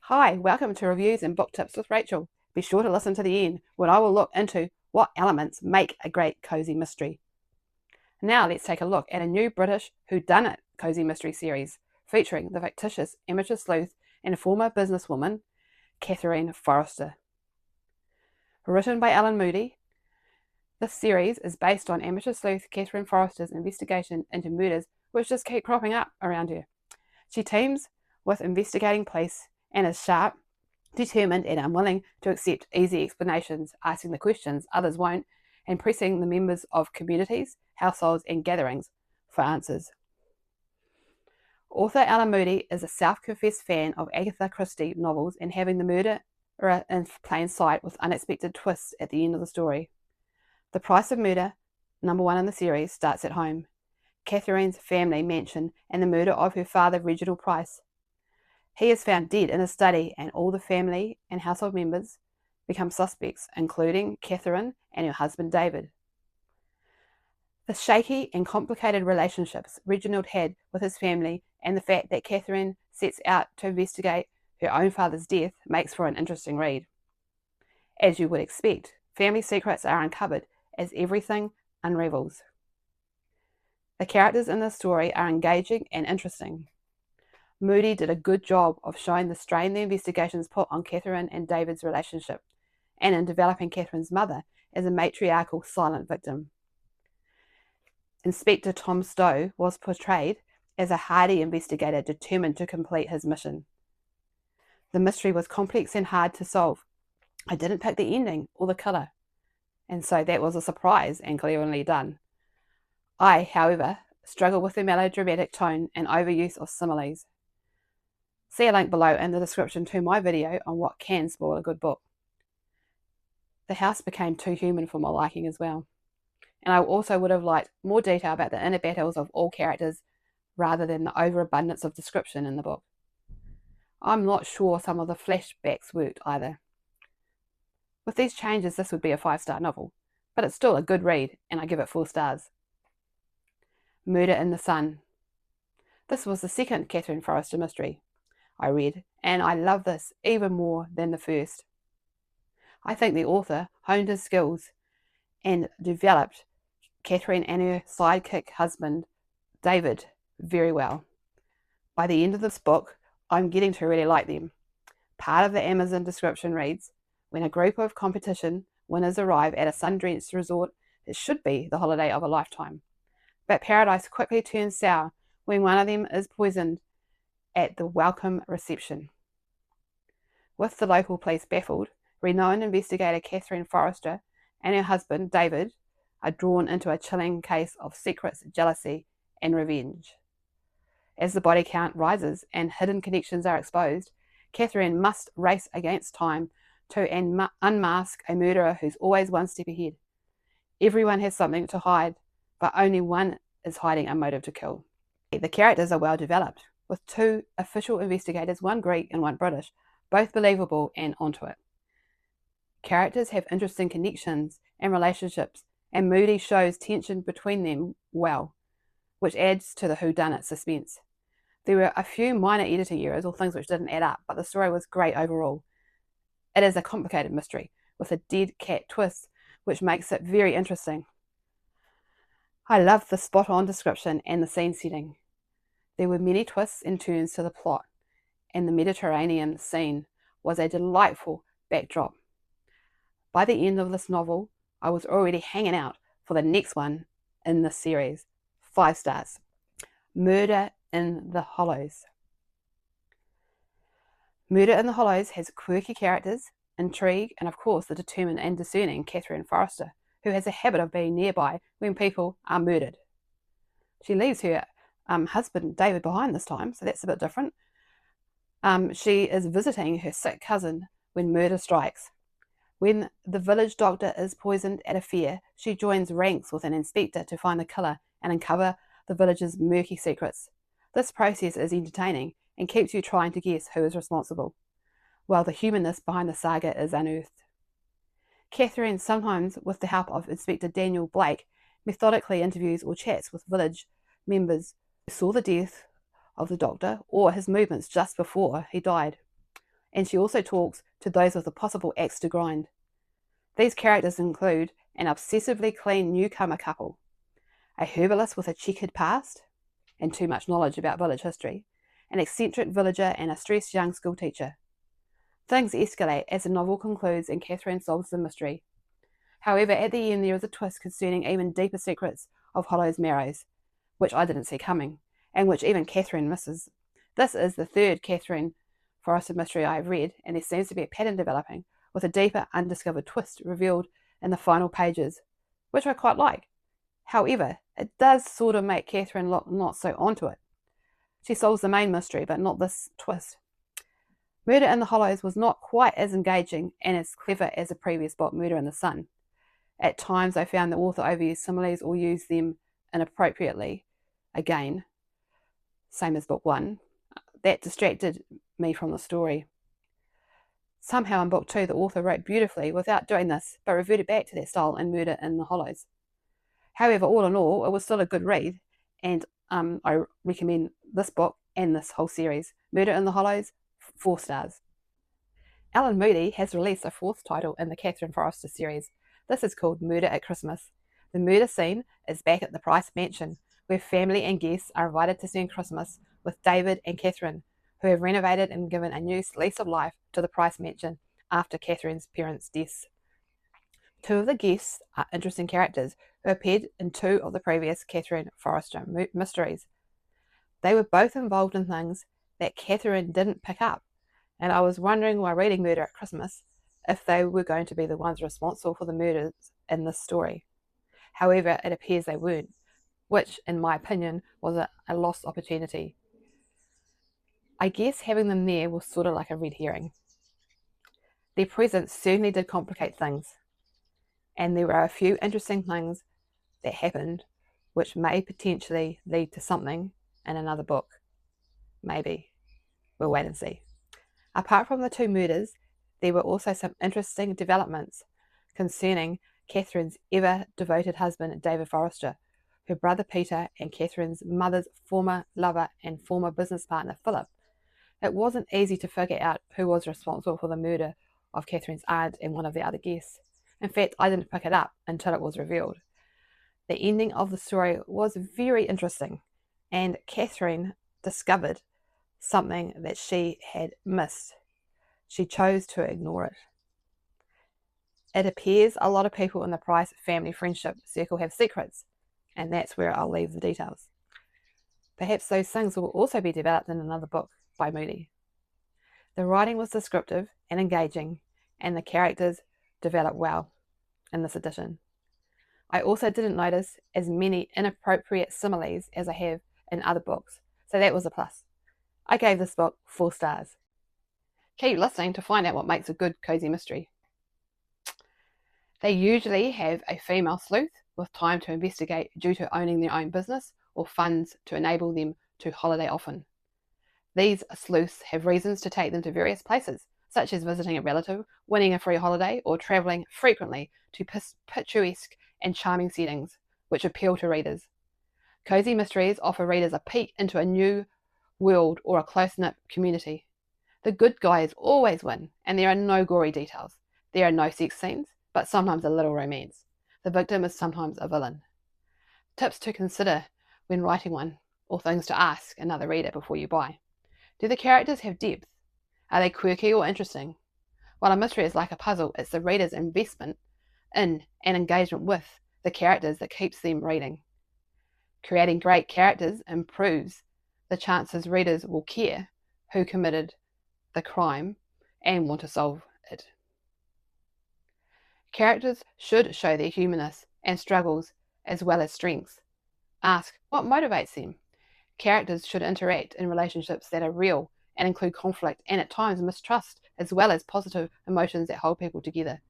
Hi, welcome to Reviews and Book Tips with Rachel. Be sure to listen to the end when I will look into what elements make a great cozy mystery. Now let's take a look at a new British whodunit cozy mystery series featuring the fictitious amateur sleuth and former businesswoman Catherine Forrester. Written by Alan Moody, this series is based on amateur sleuth Catherine Forrester's investigation into murders which just keep cropping up around her. She teams with investigating police and is sharp, determined and unwilling to accept easy explanations, asking the questions others won't, and pressing the members of communities, households and gatherings for answers. Author Alan Moody is a self-confessed fan of Agatha Christie novels and having the murderer in plain sight with unexpected twists at the end of the story. The Price of Murder, number 1 in the series, starts at home. Catherine's family mansion and the murder of her father, Reginald Price. He is found dead in his study and all the family and household members become suspects, including Catherine and her husband David. The shaky and complicated relationships Reginald had with his family and the fact that Catherine sets out to investigate her own father's death makes for an interesting read. As you would expect, family secrets are uncovered as everything unravels. The characters in this story are engaging and interesting. Moody did a good job of showing the strain the investigations put on Catherine and David's relationship, and in developing Catherine's mother as a matriarchal silent victim. Inspector Tom Stowe was portrayed as a hardy investigator determined to complete his mission. The mystery was complex and hard to solve. I didn't pick the ending or the killer, and so that was a surprise and cleverly done. I, however, struggle with the melodramatic tone and overuse of similes. See a link below in the description to my video on what can spoil a good book. The house became too human for my liking as well, and I also would have liked more detail about the inner battles of all characters rather than the overabundance of description in the book. I'm not sure some of the flashbacks worked either. With these changes, this would be a 5-star novel, but it's still a good read and I give it 4 stars. Murder in the Sun. This was the second Catherine Forrester mystery I read, and I love this even more than the first. I think the author honed his skills and developed Catherine and her sidekick husband, David, very well. By the end of this book, I'm getting to really like them. Part of the Amazon description reads, when a group of competition winners arrive at a sun-drenched resort, it should be the holiday of a lifetime. But paradise quickly turns sour when one of them is poisoned at the welcome reception. With the local police baffled, renowned investigator Catherine Forrester and her husband David are drawn into a chilling case of secrets, jealousy and revenge. As the body count rises and hidden connections are exposed, Catherine must race against time to unmask a murderer who's always one step ahead. Everyone has something to hide, but only one is hiding a motive to kill. The characters are well developed, with 2 official investigators, one Greek and one British, both believable and onto it. Characters have interesting connections and relationships, and Moody shows tension between them well, which adds to the whodunit suspense. There were a few minor editing errors or things which didn't add up, but the story was great overall. It is a complicated mystery with a dead cat twist, which makes it very interesting. I love the spot-on description and the scene setting. There were many twists and turns to the plot, and the Mediterranean scene was a delightful backdrop. By the end of this novel, I was already hanging out for the next one in this series. 5 stars. Murder in the Hollows. Murder in the Hollows has quirky characters, intrigue, and of course the determined and discerning Catherine Forrester, who has a habit of being nearby when people are murdered. She leaves her husband David behind this time, so that's a bit different. She is visiting her sick cousin when murder strikes. When the village doctor is poisoned at a fair, she joins ranks with an inspector to find the killer and uncover the village's murky secrets. This process is entertaining and keeps you trying to guess who is responsible, while the humanness behind the saga is unearthed. Catherine, sometimes with the help of Inspector Daniel Blake, methodically interviews or chats with village members who saw the death of the doctor or his movements just before he died. and she also talks to those with a possible axe to grind. These characters include an obsessively clean newcomer couple, a herbalist with a checkered past and too much knowledge about village history, an eccentric villager, and a stressed young schoolteacher. Things escalate as the novel concludes and Catherine solves the mystery. However, at the end there is a twist concerning even deeper secrets of Hollow's Marrows, which I didn't see coming, and which even Catherine misses. This is the third Catherine Forrester mystery I have read, and there seems to be a pattern developing, with a deeper undiscovered twist revealed in the final pages, which I quite like. However, it does sort of make Catherine look not so onto it. She solves the main mystery, but not this twist. Murder in the Hollows was not quite as engaging and as clever as the previous book, Murder in the Sun. At times I found the author overused similes or used them inappropriately. Again, same as book 1. That distracted me from the story. Somehow in book 2 the author wrote beautifully without doing this, but reverted back to that style in Murder in the Hollows. However, all in all, it was still a good read, and I recommend this book and this whole series. Murder in the Hollows, 4 stars. Alan Moody has released a 4th title in the Catherine Forrester series. This is called Murder at Christmas. The murder scene is back at the Price Mansion, where family and guests are invited to spend Christmas with David and Catherine, who have renovated and given a new lease of life to the Price Mansion after Catherine's parents' deaths. 2 of the guests are interesting characters who appeared in 2 of the previous Catherine Forrester mysteries. They were both involved in things that Catherine didn't pick up, and I was wondering while reading Murder at Christmas if they were going to be the ones responsible for the murders in this story. However, it appears they weren't, which, in my opinion, was a lost opportunity. I guess having them there was sort of like a red herring. Their presence certainly did complicate things, and there were a few interesting things that happened which may potentially lead to something in another book. Maybe. We'll wait and see. Apart from the 2 murders, there were also some interesting developments concerning Catherine's ever-devoted husband, David Forrester, her brother Peter, and Catherine's mother's former lover and former business partner, Philip. It wasn't easy to figure out who was responsible for the murder of Catherine's aunt and one of the other guests. In fact, I didn't pick it up until it was revealed. The ending of the story was very interesting, and Catherine discovered something that she had missed. She chose to ignore it. It appears a lot of people in the Price family friendship circle have secrets, and that's where I'll leave the details. Perhaps those things will also be developed in another book by Moody. The writing was descriptive and engaging, and the characters developed well in this edition. I also didn't notice as many inappropriate similes as I have in other books, so that was a plus. I gave this book 4 stars. Keep listening to find out what makes a good cozy mystery. They usually have a female sleuth with time to investigate due to owning their own business or funds to enable them to holiday often. These sleuths have reasons to take them to various places, such as visiting a relative, winning a free holiday, or travelling frequently to picturesque and charming settings, which appeal to readers. Cozy mysteries offer readers a peek into a new world or a close-knit community. The good guys always win, and there are no gory details. There are no sex scenes, but sometimes a little romance. The victim is sometimes a villain. Tips to consider when writing one, or things to ask another reader before you buy. Do the characters have depth? Are they quirky or interesting? While a mystery is like a puzzle, it's the reader's investment in and engagement with the characters that keeps them reading. Creating great characters improves the chances readers will care who committed the crime and want to solve it. Characters should show their humanness and struggles as well as strengths. Ask what motivates them. Characters should interact in relationships that are real and include conflict and at times mistrust, as well as positive emotions that hold people together.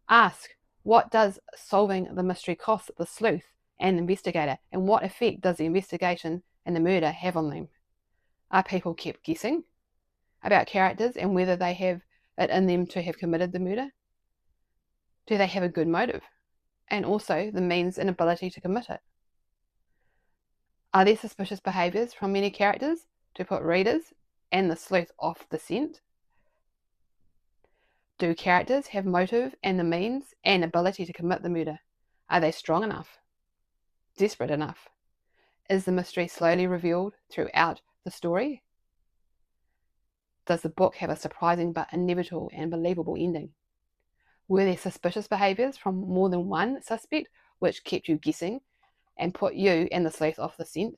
Ask, what does solving the mystery cost the sleuth and investigator, and what effect does the investigation and the murder have on them? Are people kept guessing about characters and whether they have it in them to have committed the murder? Do they have a good motive? And also the means and ability to commit it? Are there suspicious behaviours from many characters to put readers and the sleuth off the scent? Do characters have motive and the means and ability to commit the murder? Are they strong enough? Desperate enough? Is the mystery slowly revealed throughout the story? Does the book have a surprising but inevitable and believable ending? Were there suspicious behaviours from more than one suspect which kept you guessing and put you and the sleuth off the scent?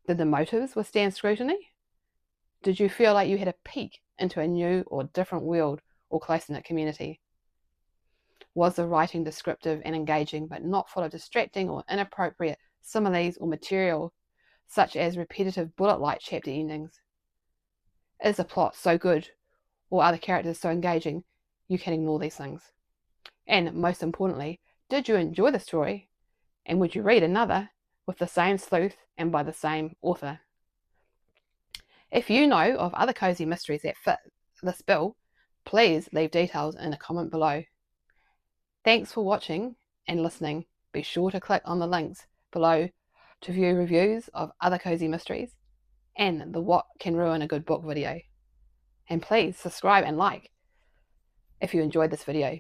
Did the motives withstand scrutiny? Did you feel like you had a peek into a new or different world or close-knit community? Was the writing descriptive and engaging but not full of distracting or inappropriate similes or material such as repetitive bullet-like chapter endings? Is the plot so good or are the characters so engaging you can ignore these things? And most importantly, did you enjoy the story? And would you read another with the same sleuth and by the same author? If you know of other cozy mysteries that fit this bill, please leave details in a comment below. Thanks for watching and listening. Be sure to click on the links below to view reviews of other cozy mysteries and the What Can Ruin a Good Book video. And please subscribe and like if you enjoyed this video.